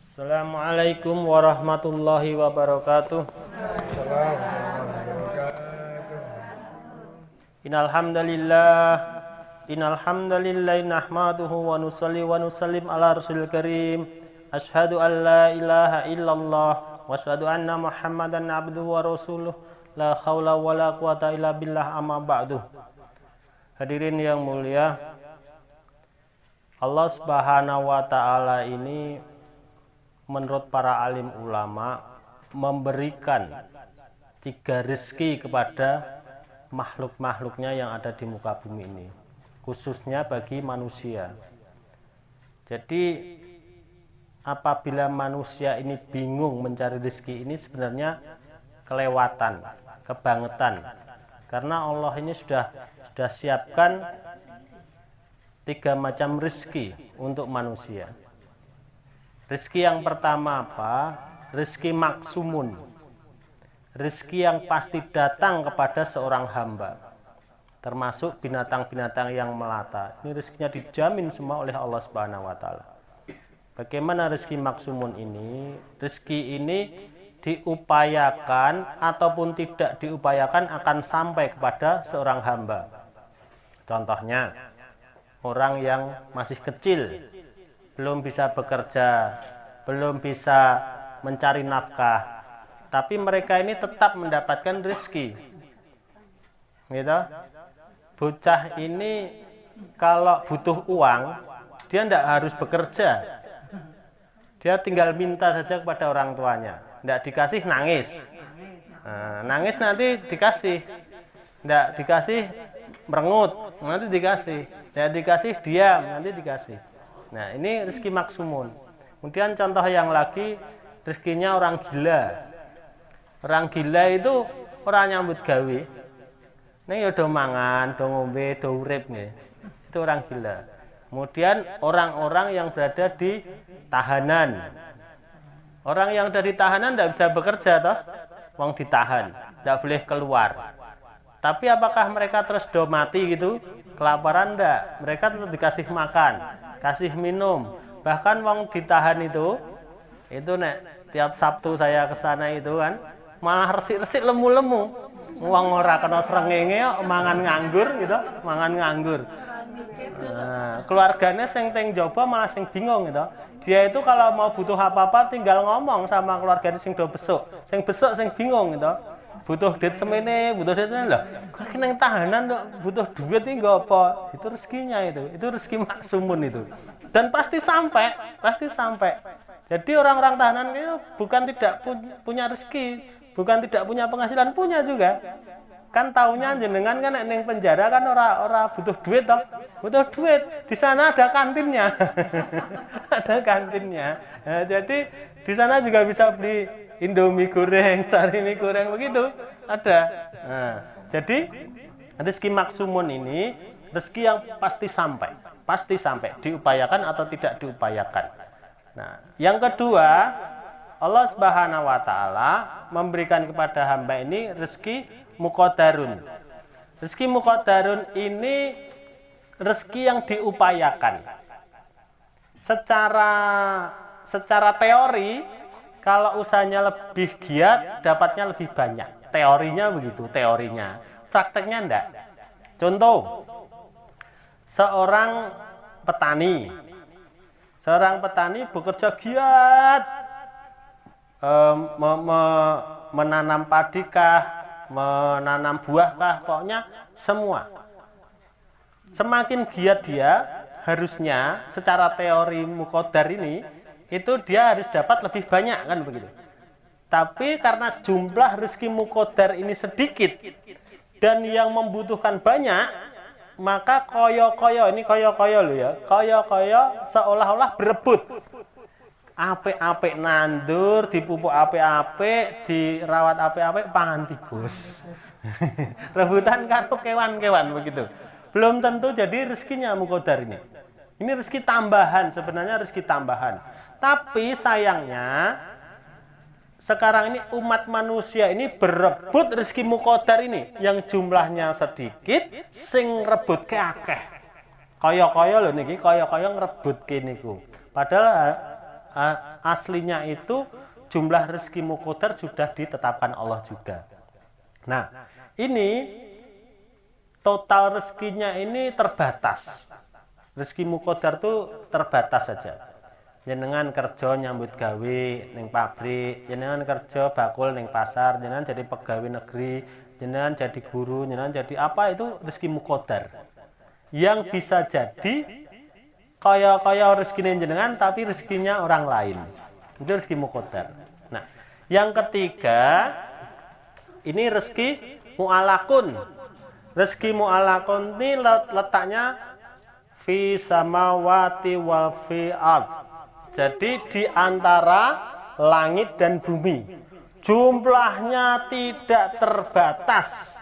Assalamualaikum warahmatullahi wabarakatuh. Innal hamdalillah nahmaduhu wa nusalli wa nusallim ala rasulil karim. Asyhadu an la ilaha illallah wa asyhadu anna Muhammadan abduhu wa rasuluh. La haula wa la quwata illa billah, amma ba'du. Hadirin yang mulia, Allah Subhanahu wa ta'ala ini menurut para alim ulama memberikan 3 rezeki kepada makhluk-makhluknya yang ada di muka bumi ini, khususnya bagi manusia. Jadi apabila manusia ini bingung mencari rezeki, ini sebenarnya kelewatan, kebangetan, karena Allah ini sudah siapkan 3 macam rezeki untuk manusia. Rezeki yang pertama apa? Rezeki maksumun. Rezeki yang pasti datang kepada seorang hamba, termasuk binatang-binatang yang melata. Ini rezekinya dijamin semua oleh Allah Subhanahu wa taala. Bagaimana rezeki maksumun ini? Rezeki ini diupayakan ataupun tidak diupayakan akan sampai kepada seorang hamba. Contohnya, orang yang masih kecil, belum bisa bekerja, belum bisa mencari nafkah, tapi mereka ini tetap mendapatkan rezeki. Gitu. Bocah ini kalau butuh uang, dia tidak harus bekerja. Dia tinggal minta saja kepada orang tuanya. Tidak dikasih, nangis. Nangis nanti dikasih. Tidak dikasih, merengut, nanti dikasih. Ya dikasih, diam, nanti dikasih. Nah, ini rezeki maksumun. Kemudian contoh yang lagi, rezekinya orang gila. Orang gila itu orang nyambut gawe. Ning ya do mangan, do ngombe, do urip nggih. Itu orang gila. Kemudian orang-orang yang berada di tahanan. Orang yang dari tahanan tidak bisa bekerja toh. Wong ditahan, tidak boleh keluar. Tapi apakah mereka terus do mati gitu? Kelaparan enggak, mereka tetap dikasih makan, kasih minum. Bahkan wong ditahan itu nek tiap Sabtu saya ke sana itu kan malah resik-resik lemu-lemu. Wong ora kena srengenge kok mangan nganggur gitu, mangan nganggur. Nah, keluarganya sing jaba malah sing bingung gitu. Dia itu kalau mau butuh apa-apa tinggal ngomong sama keluarganya sing do besuk. Sing besuk sing bingung gitu. Butuh duit semene, butuh duit semene lah. Kok nang tahanan kok butuh duit iki nggo apa? Itu rezekinya itu. Itu rezeki maksumun itu. Dan pasti sampai. Jadi orang-orang tahanan itu bukan tidak punya rezeki, bukan tidak punya penghasilan, punya juga. Kan taunya jenengan kan ning penjara kan ora butuh duit toh. Butuh duit. Di sana ada kantinnya. Ada kantinnya. Nah, jadi di sana juga bisa beli Indomie goreng, cari mie goreng begitu ada. Nah, jadi rezeki maksumun ini rezeki yang pasti sampai, diupayakan atau tidak diupayakan. Nah, yang kedua, Allah Subhanahu wa taala memberikan kepada hamba ini rezeki muqaddarun. Rezeki muqaddarun ini rezeki yang diupayakan. Secara teori, kalau usahanya lebih giat, dapatnya lebih banyak. Teorinya begitu, teorinya. Prakteknya enggak. Contoh, seorang petani bekerja giat, menanam padikah, menanam buahkah, pokoknya semua. Semakin giat dia, harusnya secara teori muqaddar ini, itu dia harus dapat lebih banyak kan begitu. Tapi karena jumlah rezeki muqaddar ini sedikit dan yang membutuhkan banyak, maka koyo-koyo loh ya. Koyo-koyo seolah-olah berebut. Apik-apik nandur, dipupuk apik-apik, dirawat apik-apik, pangan tikus. Rebutan karo kewan-kewan begitu. Belum tentu jadi rezekinya muqaddar ini. Ini rezeki tambahan, sebenarnya rezeki tambahan. Tapi sayangnya sekarang ini umat manusia ini berebut rezeki muqaddar ini yang jumlahnya sedikit, sing rebut akeh. Kaya-kaya lho niki, kaya-kaya ngrebutke niku. Padahal aslinya itu jumlah rezeki muqaddar sudah ditetapkan Allah juga. Nah, ini total rezekinya ini terbatas. Rezeki muqaddar tuh terbatas saja. Jenengan kerja nyambut gawe ning pabrik, jenengan kerja bakul ning pasar, jenengan jadi pegawai negeri, jenengan jadi guru, jenengan jadi apa, itu rezeki muqaddar. Yang bisa jadi kaya-kaya rezekinya jenengan tapi rezekinya orang lain. Itu rezeki muqaddar. Nah, yang ketiga ini rezeki mu'alakun. Rezeki mu'alakun ini letaknya fi samawati wa fi ard. Jadi di antara langit dan bumi. Jumlahnya tidak terbatas.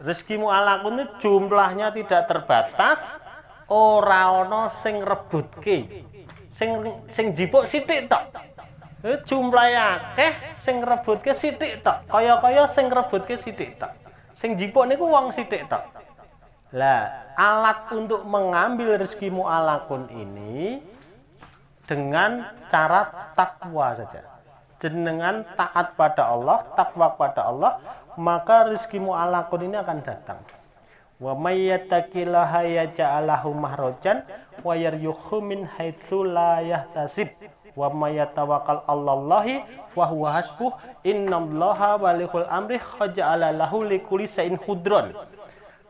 Rezeki mu'alakun itu jumlahnya tidak terbatas. Ora ana sing rebutke. Sing jipuk sithik tok. Jumlahe akeh, sing rebutke sithik tok. Kaya-kaya sing rebutke sithik tok. Sing jipuk niku wong sithik tok. Lah, alat untuk mengambil rezeki mu'alakun ini dengan cara takwa saja. Dengan taat pada Allah, takwa pada Allah, maka rezeki mu'alakun ini akan datang. Wa may yattaqillaha yaj'al lahu makhrajan wa yarzuqhu min haitsu la yahtasib wa may yatawakkal 'alallahi fa huwa hasbuh innallaha balighul amri qad ja'ala lahu likulli shay'in qudran.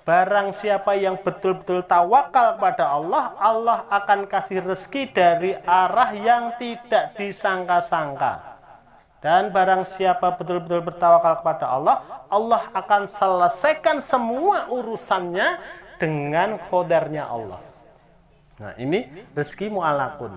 Barang siapa yang betul-betul tawakal kepada Allah, Allah akan kasih rezeki dari arah yang tidak disangka-sangka. Dan barang siapa betul-betul bertawakal kepada Allah, Allah akan selesaikan semua urusannya dengan qadarnya Allah. Nah, ini rezeki mu'alakun.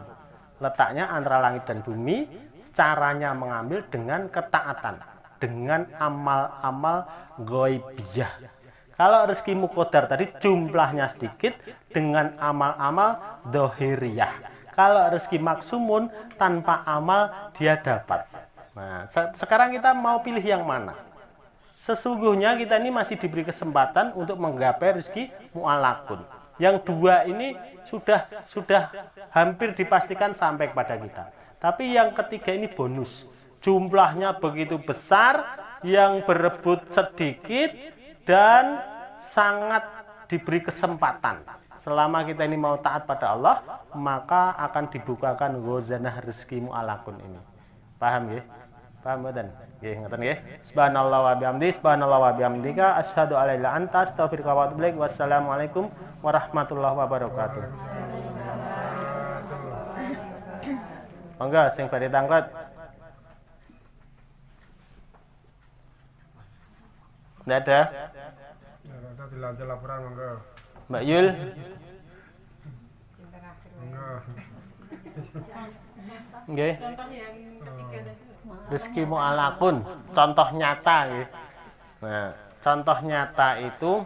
Letaknya antara langit dan bumi, caranya mengambil dengan ketaatan, dengan amal-amal ghaibiyah. Kalau rezeki muqaddar tadi jumlahnya sedikit dengan amal-amal dohiriyah. Kalau rezeki maksumun tanpa amal dia dapat. Nah, sekarang kita mau pilih yang mana? Sesungguhnya kita ini masih diberi kesempatan untuk menggapai rezeki mu'alakun. Yang dua ini sudah hampir dipastikan sampai kepada kita. Tapi yang ketiga ini bonus. Jumlahnya begitu besar, yang berebut sedikit dan sangat diberi kesempatan. Selama kita ini mau taat pada Allah, maka akan dibukakan khazanah rezeki mu'alakun ini. Paham ya? Paham mboten? Nggih, ngoten nggih. Subhanallah wa bihamdi, subhanallah wa bihamdika, asyhadu an la ilaha illa anta, astaghfiruka wa atubu ilaik. Wassalamualaikum warahmatullahi wabarakatuh. Monggo sing badhe tanglet. Nggak ada? Nggak ada, dilanjut laporan monggo. Mbak Yul. Monggo. Nggih. Rezeki mu'alakun, contoh nyata nggih. Nah, contoh nyata itu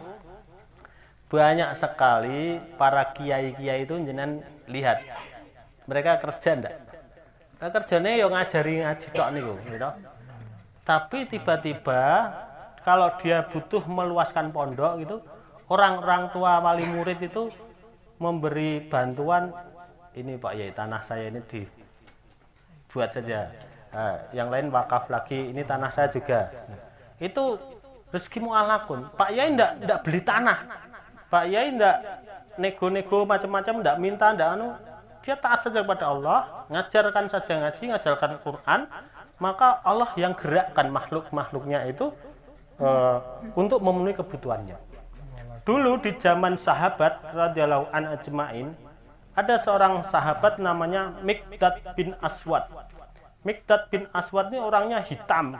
banyak sekali para kiai-kiai itu jenengan lihat. Mereka kerja ndak? Nah, kerjanya yo ngajari ngaji tok niku, gitu. Tapi tiba-tiba kalau dia butuh meluaskan pondok gitu, orang-orang tua wali murid itu memberi bantuan, ini Pak Yai, tanah saya ini dibuat saja. Yang lain wakaf lagi, ini tanah saya juga. Itu rezeki mu'alakun. Pak Yai ndak beli tanah. Pak Yai ndak nego-nego macam-macam, ndak minta, ndak anu. Dia taat saja kepada Allah, ngajarkan saja ngaji, ngajarkan Quran, maka Allah yang gerakkan makhluk-makhluknya itu untuk memenuhi kebutuhannya. Dulu di zaman sahabat radhiyallahu an ajmain, ada seorang sahabat namanya Miqdad bin Aswad. Miqdad bin Aswad ini orangnya hitam.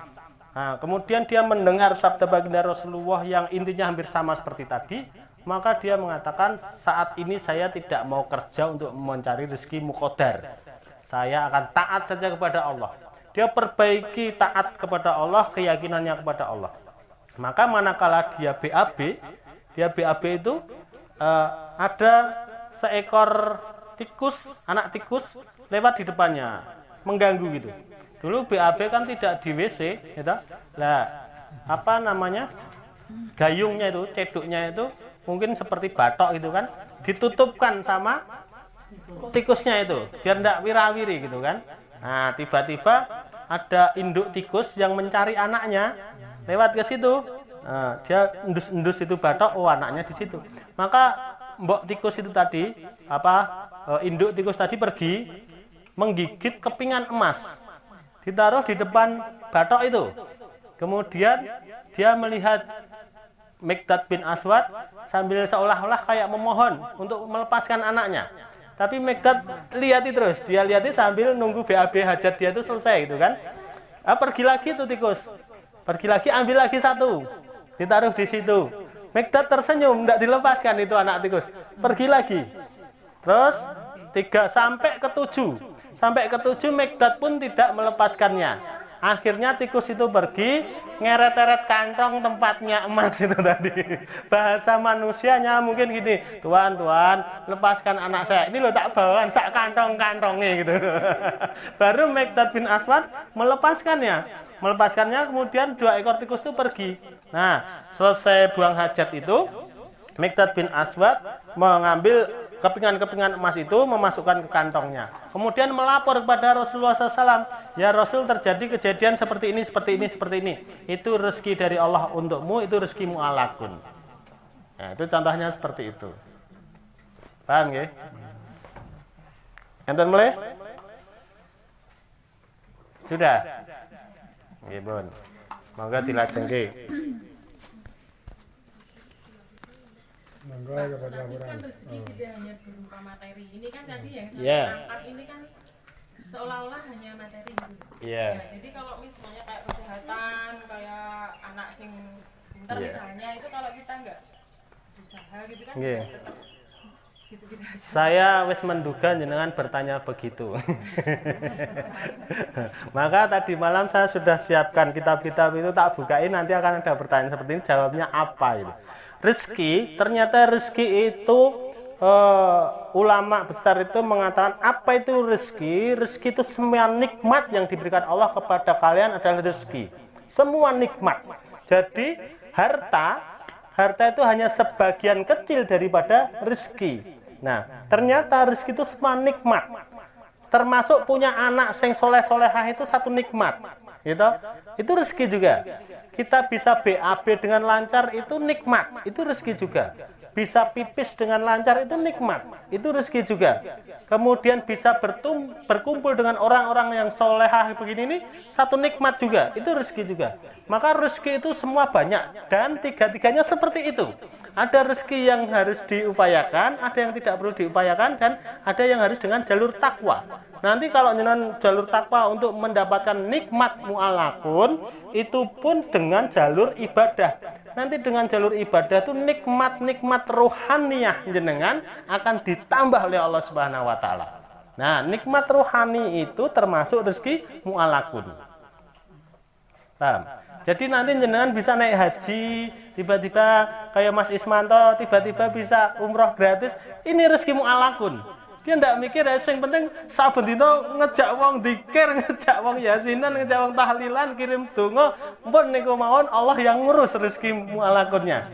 Nah, kemudian dia mendengar sabda baginda Rasulullah yang intinya hampir sama seperti tadi, maka dia mengatakan, saat ini saya tidak mau kerja untuk mencari rezeki muqaddar. Saya akan taat saja kepada Allah. Dia perbaiki taat kepada Allah, keyakinannya kepada Allah. Maka manakala dia BAB itu ada seekor tikus, anak tikus lewat di depannya, mengganggu gitu. Dulu BAB kan tidak di WC, gitu. Lah, apa namanya? Gayungnya itu, ceduknya itu mungkin seperti batok gitu kan. ditutupkan sama tikusnya itu biar tidak wirawiri gitu kan. Nah, tiba-tiba ada induk tikus yang mencari anaknya lewat ke situ. Nah, dia endus-endus itu batok, oh anaknya di situ. Maka mbok tikus itu tadi induk tikus tadi pergi menggigit kepingan emas, ditaruh di depan batok itu. Kemudian dia melihat Miqdad bin Aswad sambil seolah-olah kayak memohon untuk melepaskan anaknya. Tapi Miqdad lihati terus, dia lihati sambil nunggu BAB hajat dia itu selesai gitu kan. Pergi lagi tuh tikus, pergi lagi ambil lagi satu, ditaruh di situ. Miqdad tersenyum, tidak dilepaskan itu anak tikus, pergi lagi. Terus 3 sampai ke 7, sampai ke 7 Miqdad pun tidak melepaskannya. Akhirnya tikus itu pergi ngeret-eret kantong tempatnya emas itu tadi. Bahasa manusianya mungkin gini, tuan, lepaskan anak saya. Ini lo tak bawaan sak kantong-kantongnya gitu. Baru Miqdad bin Aswad melepaskannya. Kemudian 2 ekor tikus itu pergi. Nah, selesai buang hajat itu, Miqdad bin Aswad mengambil kepingan-kepingan emas itu, memasukkan ke kantongnya. Kemudian melapor kepada Rasulullah SAW, ya Rasul, terjadi kejadian seperti ini. Itu rezeki dari Allah untukmu, itu rezeki mu'alakun. Nah, itu contohnya seperti itu. Paham ya? Enten mulai? Sudah? Nggih, Bun. Monggo dilajengke. Monggo Pak, kepada tapi kan laporan. rezeki tidak hanya berupa materi. Ini kan tadi yang saya Yeah. tangkap ini kan seolah-olah hanya materi gitu. Yeah. Ya, jadi kalau misalnya kayak kesehatan, kayak anak sing pintar Yeah. misalnya, itu kalau kita nggak usaha gitu kan Yeah. tetap gitu-gitu aja. Saya wis menduga jenengan bertanya begitu. Maka tadi malam saya sudah siapkan kitab-kitab itu, tak bukain, nanti akan ada pertanyaan seperti ini, jawabnya apa gitu. Rezeki, ternyata rezeki itu ulama besar itu mengatakan apa itu rezeki? Rezeki itu semua nikmat yang diberikan Allah kepada kalian adalah rezeki. Semua nikmat. Jadi harta itu hanya sebagian kecil daripada rezeki. Nah, ternyata rezeki itu semua nikmat. Termasuk punya anak sing soleh-solehah itu satu nikmat. Gitu. Itu rezeki juga. Kita bisa BAB dengan lancar itu nikmat, itu rezeki juga. Bisa pipis dengan lancar itu nikmat, itu rezeki juga. Kemudian bisa berkumpul dengan orang-orang yang solehah begini ini satu nikmat juga, itu rezeki juga. Maka rezeki itu semua banyak dan tiga-tiganya seperti itu. Ada rezeki yang harus diupayakan, ada yang tidak perlu diupayakan, dan ada yang harus dengan jalur takwa. Nanti kalau dengan jalur takwa untuk mendapatkan nikmat mu'alakun, itu pun dengan jalur ibadah. Nanti dengan jalur ibadah itu nikmat-nikmat rohaniyah jenengan akan ditambah oleh Allah Subhanahu wa taala. Nah, nikmat rohani itu termasuk rezeki mu'alakun. Paham? Jadi nanti jenengan bisa naik haji, tiba-tiba kayak Mas Ismanto, tiba-tiba bisa umroh gratis. Ini rezeki mu'alakun. Dia ndak mikir, yang penting saben dina ngejak wong dzikir, ngejak wong yasinan, ngejak wong tahlilan, kirim donga, pun niku mawon Allah yang ngurus rezeki mu'alakunnya.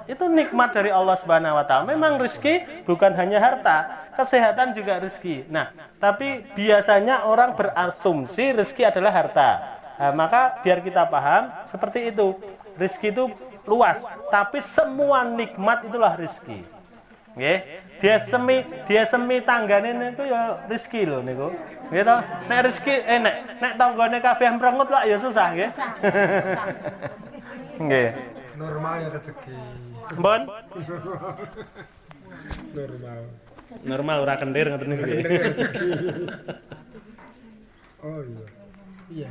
Itu nikmat dari Allah Subhanahu wa taala. Memang rezeki bukan hanya harta, kesehatan juga rezeki. Nah, tapi biasanya orang berasumsi rezeki adalah harta. Nah, maka biar kita paham seperti itu. Rezeki itu luas, tapi semua nikmat itulah rezeki. Nggih, dia semi tanggane niku ya rezeki lho niku. Nggih to? Nek rezeki nek tanggane kabeh mrengut lak ya susah nggih. Nggih. Normalnya rezeki. Mbon? Normal. Normal ora kendir ngoten niku nggih. Oh iya. Iya.